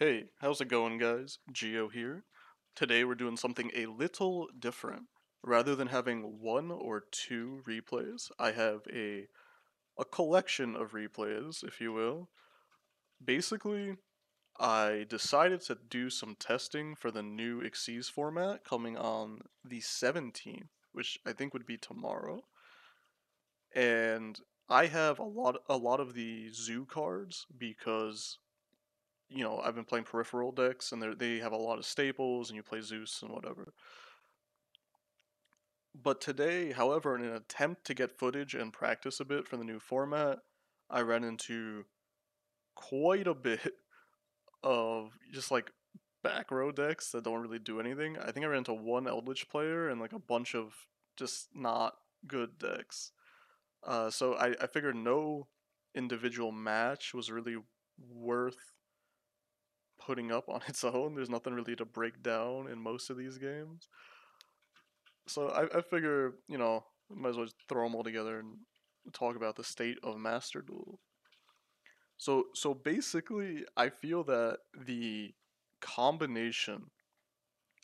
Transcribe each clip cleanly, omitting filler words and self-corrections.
Hey, how's it going, guys? Geo here. Today we're doing something a little different. Rather than having one or two replays, I have a collection of replays, if you will. Basically, I decided to do some testing for the new Xyz format coming on the 17th, which I think would be tomorrow. And I have a lot of the zoo cards because I've been playing peripheral decks, and they have a lot of staples, and you play Zeus and whatever. But today, however, in an attempt to get footage and practice a bit for the new format, I ran into quite a bit of just like back row decks that don't really do anything. I think I ran into one Eldritch player and like a bunch of just not good decks. So I figured no individual match was really worth putting up on its own. There's nothing really to break down in most of these games. So I figure, might as well just throw them all together and talk about the state of Master Duel. So basically, I feel that the combination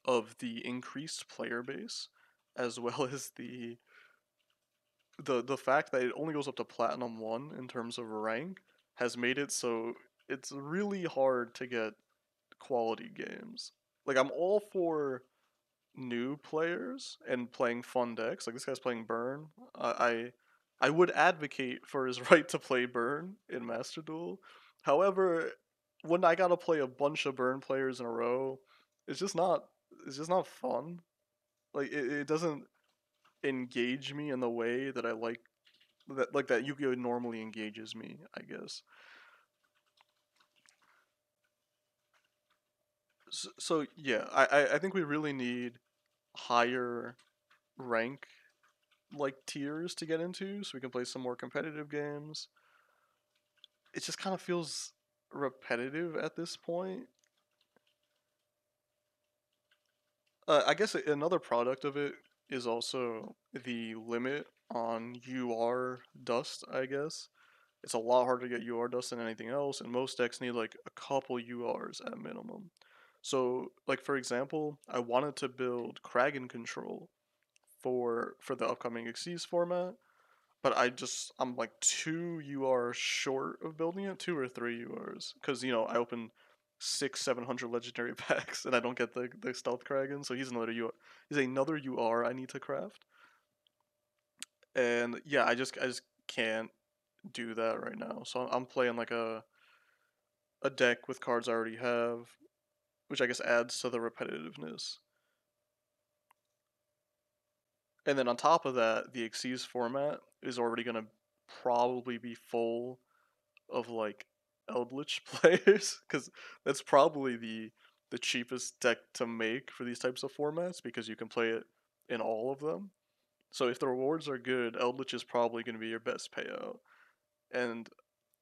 of the increased player base, as well as the fact that it only goes up to Platinum 1 in terms of rank, has made it so it's really hard to get quality games. Like, I'm all for new players and playing fun decks. Like, this guy's playing Burn. I would advocate for his right to play Burn in Master Duel. However, when I gotta play a bunch of Burn players in a row, it's just not it's just not fun. Like, it doesn't engage me in the way that I like that Yu-Gi-Oh normally engages me, I guess. So yeah, I think we really need higher rank like tiers to get into so we can play some more competitive games. It just kind of feels repetitive at this point. I guess another product of it is also the limit on UR dust, I guess. It's a lot harder to get UR dust than anything else, and most decks need like a couple URs at minimum. So, like for example, I wanted to build Kraken Control for the upcoming Xyz format, but I'm like 2 UR short of building it, 2 or 3 URs, because I opened 700 legendary packs and I don't get the stealth Kraken, so he's another UR. He's another UR I need to craft, and yeah, I just can't do that right now. So I'm playing like a deck with cards I already have, which I guess adds to the repetitiveness. And then on top of that, the Xyz format is already gonna probably be full of like Eldritch players because that's probably the cheapest deck to make for these types of formats because you can play it in all of them. So if the rewards are good, Eldritch is probably going to be your best payout. And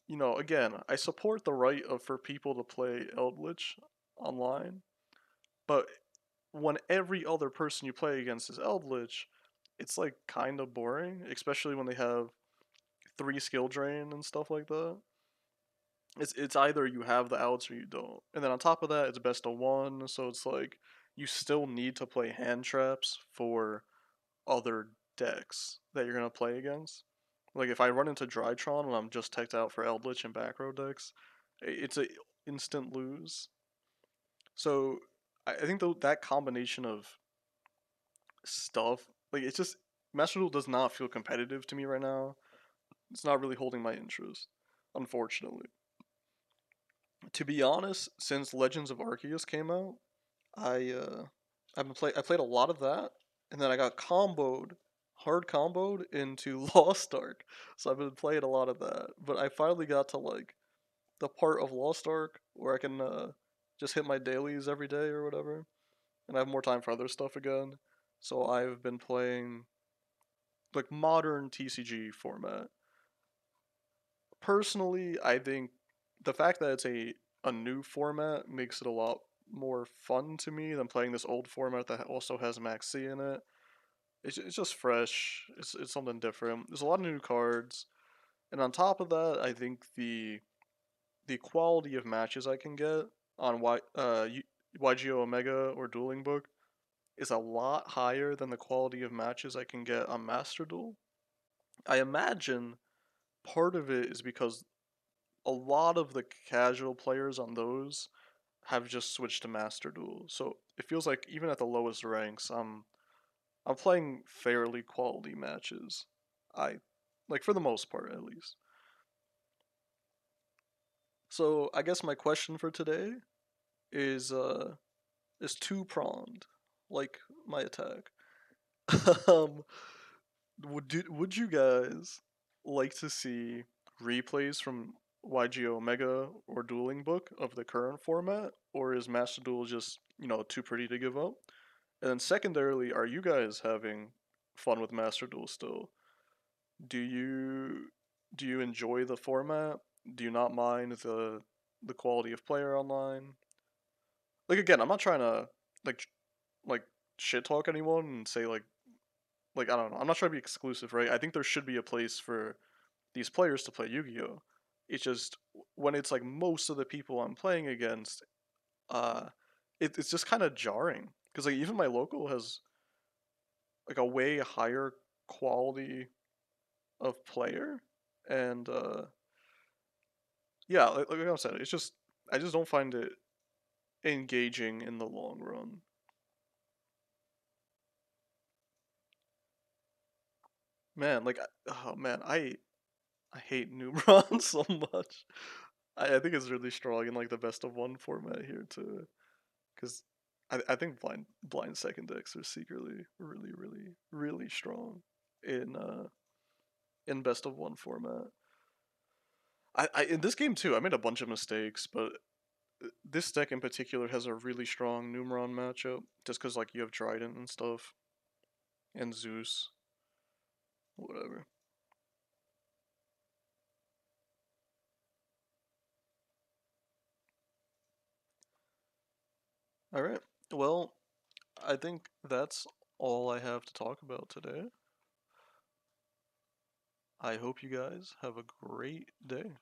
again, I support the right of for people to play Eldritch online, but when every other person you play against is Eldritch, it's like kind of boring, especially when they have 3 skill drain and stuff like that. It's either you have the outs or you don't. And then on top of that, it's best of one, so it's like you still need to play hand traps for other decks that you're gonna play against. Like if I run into Drytron and I'm just teched out for Eldritch and back row decks, it's a instant lose. So I think that combination of stuff, like it's just Master Duel does not feel competitive to me right now. It's not really holding my interest, unfortunately. To be honest, since Legends of Arceus came out, I I played a lot of that, and then I got hard comboed into Lost Ark. So I've been playing a lot of that. But I finally got to like the part of Lost Ark where I can just hit my dailies every day or whatever, and I have more time for other stuff again. So I've been playing like modern TCG format. Personally, I think the fact that it's a new format makes it a lot more fun to me than playing this old format that also has Max C in it. It's just fresh. It's something different. There's a lot of new cards, and on top of that, I think the quality of matches I can get on YGO Omega or Dueling Book is a lot higher than the quality of matches I can get on Master Duel. I imagine part of it is because a lot of the casual players on those have just switched to Master Duel. So it feels like even at the lowest ranks, I'm playing fairly quality matches. I like for the most part at least. So I guess my question for today is uh is two pronged, like my attack. um, would you guys like to see replays from YGO Omega or Dueling Book of the current format, or is Master Duel just too pretty to give up? And then secondarily, are you guys having fun with Master Duel still? Do you do you enjoy the format? Do you not mind the quality of player online? Like again, I'm not trying to like like shit talk anyone and say like I don't know. I'm not trying to be exclusive, right? I think there should be a place for these players to play Yu-Gi-Oh. It's just when it's like most of the people I'm playing against, uh, it's just kind of jarring because like even my local has like a way higher quality of player, and yeah, like I said, it's just I just don't find it engaging in the long run. Man, oh man, I hate Numeron so much. I think it's really strong in like the best of one format here too, because I think blind second decks are secretly really strong in uh in best of one format. I in this game too, I made a bunch of mistakes, but this deck in particular has a really strong Numeron matchup, just because like you have Trident and stuff, and Zeus, whatever. All right, well, I think that's all I have to talk about today. I hope you guys have a great day.